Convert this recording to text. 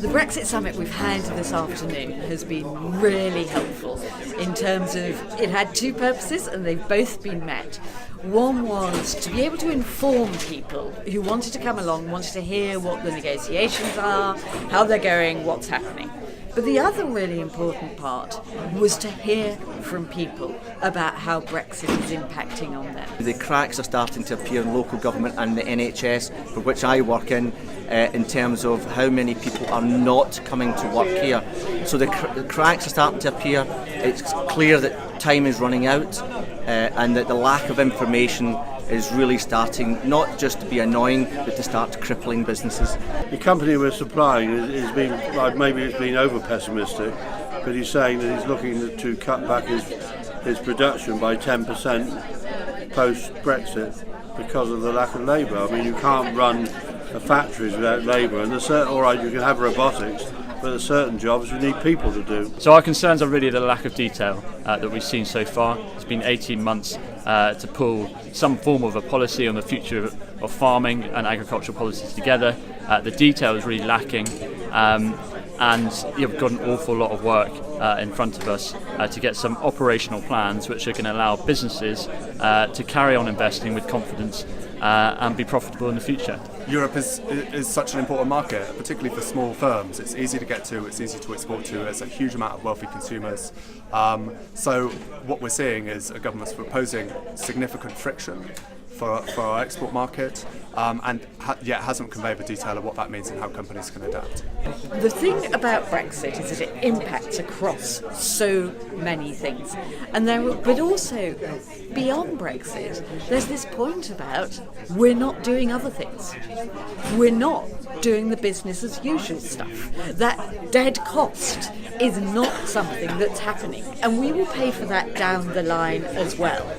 The Brexit Summit we've had this afternoon has been really helpful in terms of it had two purposes and they've both been met. One was to be able to inform people who wanted to come along, wanted to hear what the negotiations are, how they're going, what's happening. But the other really important part was to hear from people about how Brexit is impacting on them. The cracks are starting to appear in local government and the NHS, for which I work in terms of how many people are not coming to work here. So the cracks are starting to appear. It's clear that time is running out and that the lack of information is really starting not just to be annoying but to start crippling businesses. The company we're supplying is being, maybe it's been over pessimistic, but he's saying that he's looking to cut back his production by 10% post Brexit because of the lack of labour. I mean, you can't run a factory without labour, and all right, you can have robotics, but there's certain jobs you need people to do. So our concerns are really the lack of detail that we've seen so far. It's been 18 months to pull some form of a policy on the future of farming and agricultural policies together. The detail is really lacking, and you've got an awful lot of work in front of us to get some operational plans which are going to allow businesses to carry on investing with confidence and be profitable in the future. Europe is such an important market, particularly for small firms. It's easy to get to, it's easy to export to, there's a huge amount of wealthy consumers. So what we're seeing is a government's proposing significant friction for our export market, and yet hasn't conveyed the detail of what that means and how companies can adapt. The thing about Brexit is that it impacts across so many things, but also beyond Brexit, there's this point about we're not doing other things. We're not doing the business as usual stuff. That dead cost is not something that's happening, and we will pay for that down the line as well.